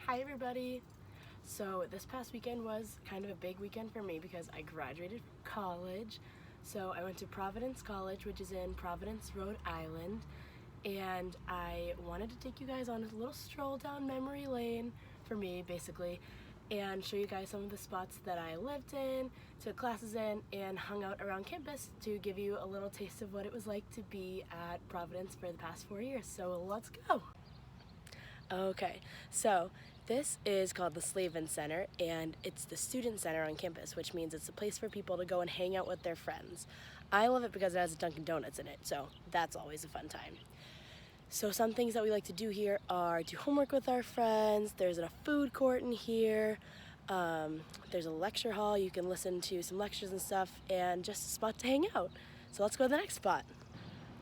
Hi everybody! So this past weekend was kind of a big weekend for me because I graduated from college. So I went to Providence College, which is in Providence, Rhode Island, and I wanted to take you guys on a little stroll down memory lane for me basically, and show you guys some of the spots that I lived in, took classes in, and hung out around campus to give you a little taste of what it was like to be at Providence for the past 4 years. So let's go! Okay, so this is called the Slavin Center, and it's the student center on campus, which means it's a place for people to go and hang out with their friends. I love it because it has a Dunkin' Donuts in it, so that's always a fun time. So some things that we like to do here are do homework with our friends. There's a food court in here. There's a lecture hall. You can listen to some lectures and stuff, and just a spot to hang out. So let's go to the next spot.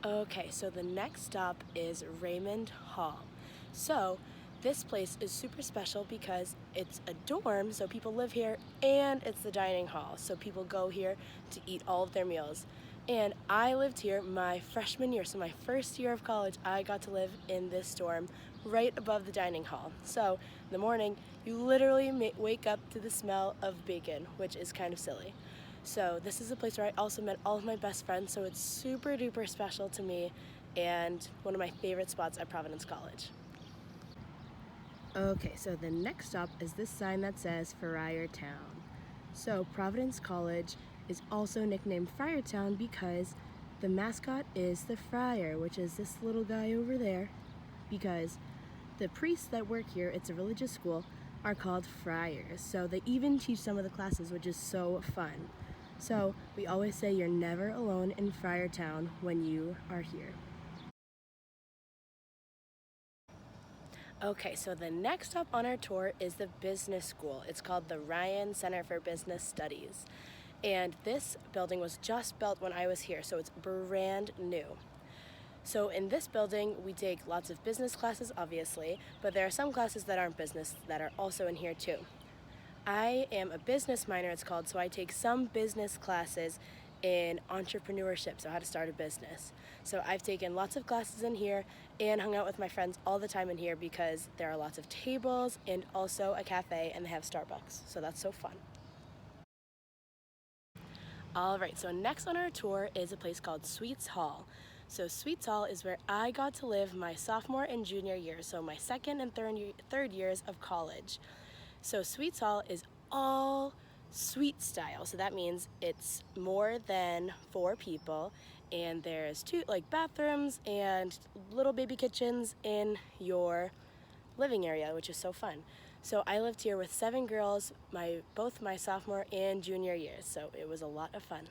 Okay, so the next stop is Raymond Hall. So this place is super special because it's a dorm, so people live here, and it's the dining hall, so people go here to eat all of their meals. And I lived here my freshman year, so my first year of college, I got to live in this dorm right above the dining hall. So in the morning, you literally wake up to the smell of bacon, which is kind of silly. So this is a place where I also met all of my best friends, so it's super duper special to me and one of my favorite spots at Providence College. Okay, so the next stop is this sign that says Friartown. So Providence College is also nicknamed Friartown because the mascot is the friar, which is this little guy over there, because the priests that work here, it's a religious school, are called friars. So they even teach some of the classes, which is so fun. So we always say you're never alone in Friartown when you are here. Okay, so the next stop on our tour is the business school. It's called the Ryan Center for Business Studies. And this building was just built when I was here, so it's brand new. So in this building, we take lots of business classes, obviously, but there are some classes that aren't business that are also in here too. I am a business minor, it's called, so I take some business classes in entrepreneurship, so how to start a business. So I've taken lots of classes in here and hung out with my friends all the time in here because there are lots of tables and also a cafe, and they have Starbucks, so that's so fun. Alright, so next on our tour is a place called Sweets Hall. So Sweets Hall is where I got to live my sophomore and junior year, so my second and third years of college. So Sweets Hall is all suite style, so that means it's more than 4 people, and there's 2 bathrooms and little baby kitchens in your living area, which is so fun. So I lived here with 7 girls, both my sophomore and junior years, so it was a lot of fun.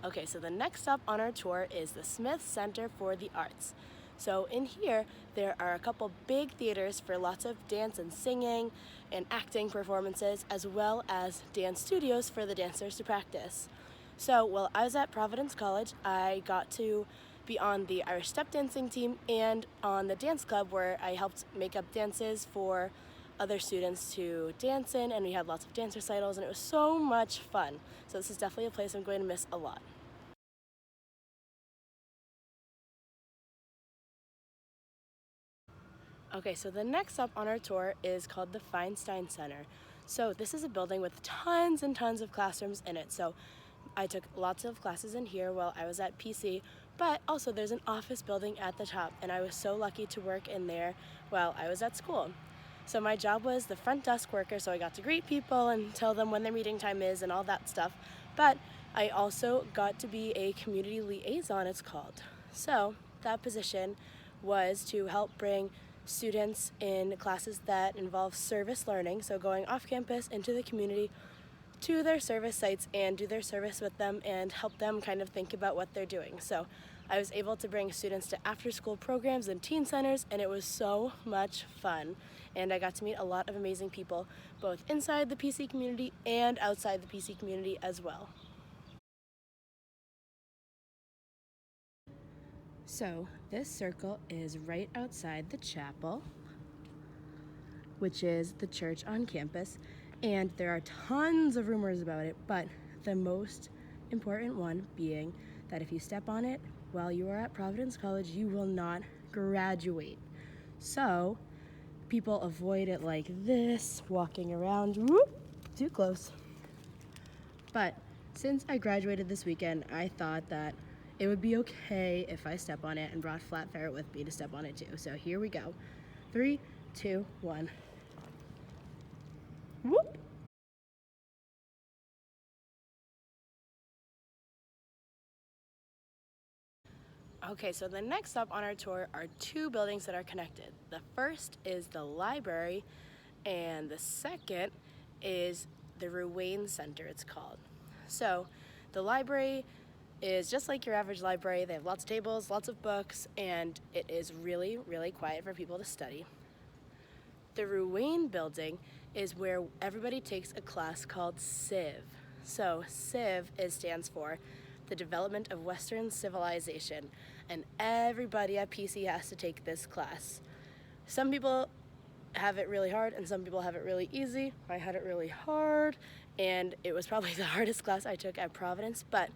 Okay, so the next stop on our tour is the Smith Center for the Arts. So in here, there are a couple big theaters for lots of dance and singing and acting performances, as well as dance studios for the dancers to practice. So while I was at Providence College, I got to be on the Irish step dancing team and on the dance club, where I helped make up dances for other students to dance in, and we had lots of dance recitals, and it was so much fun. So this is definitely a place I'm going to miss a lot. Okay, so the next stop on our tour is called the Feinstein Center. So this is a building with tons and tons of classrooms in it. So I took lots of classes in here while I was at PC, but also there's an office building at the top, and I was so lucky to work in there while I was at school. So my job was the front desk worker, so I got to greet people and tell them when their meeting time is and all that stuff. But I also got to be a community liaison, it's called. So that position was to help bring students in classes that involve service learning, so going off campus into the community to their service sites and do their service with them and help them kind of think about what they're doing. So I was able to bring students to after-school programs and teen centers, and it was so much fun. And I got to meet a lot of amazing people, both inside the PC community and outside the PC community as well. So this circle is right outside the chapel, which is the church on campus, and there are tons of rumors about it, but the most important one being that if you step on it while you are at Providence College, you will not graduate. So people avoid it like this, walking around, whoop, too close. But since I graduated this weekend, I thought that it would be okay if I step on it, and brought Flat Ferret with me to step on it too. So here we go. 3, 2, 1. Whoop! Okay, so the next stop on our tour are two buildings that are connected. The first is the library, and the second is the Ruane Center, it's called. So the library is just like your average library. They have lots of tables, lots of books, and it is really, really quiet for people to study. The Ruane building is where everybody takes a class called Civ. So Civ stands for the Development of Western Civilization, and everybody at PC has to take this class. Some people have it really hard and some people have it really easy. I had it really hard, and it was probably the hardest class I took at Providence, but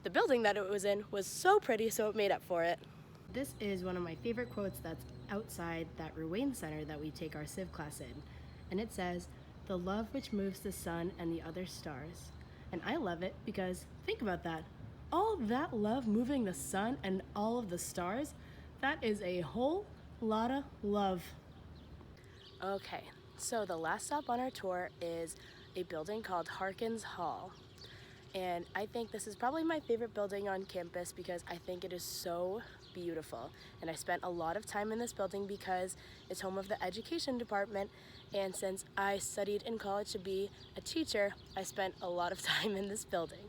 the building that it was in was so pretty, so it made up for it. This is one of my favorite quotes that's outside that Ruane Center that we take our Civ class in, and it says, "The love which moves the sun and the other stars." And I love it because think about that. All that love moving the sun and all of the stars, that is a whole lot of love. Okay, so the last stop on our tour is a building called Harkins Hall. And I think this is probably my favorite building on campus because I think it is so beautiful. And I spent a lot of time in this building because it's home of the education department. And since I studied in college to be a teacher, I spent a lot of time in this building.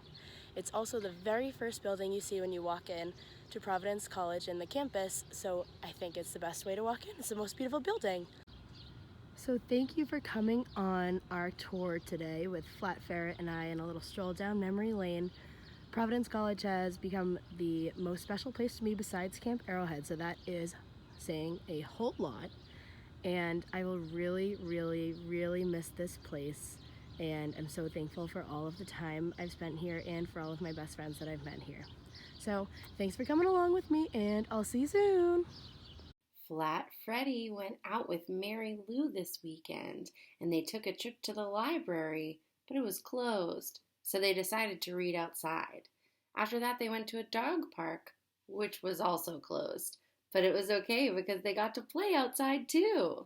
It's also the very first building you see when you walk in to Providence College in the campus, so I think it's the best way to walk in. It's the most beautiful building. So thank you for coming on our tour today with Flat Ferret and I in a little stroll down memory lane. Providence College has become the most special place to me besides Camp Arrowhead, so that is saying a whole lot. And I will really, really, really miss this place. And I'm so thankful for all of the time I've spent here and for all of my best friends that I've met here. So thanks for coming along with me, and I'll see you soon. Flat Freddie went out with Mary Lou this weekend, and they took a trip to the library, but it was closed, so they decided to read outside. After that, they went to a dog park, which was also closed, but it was okay because they got to play outside too.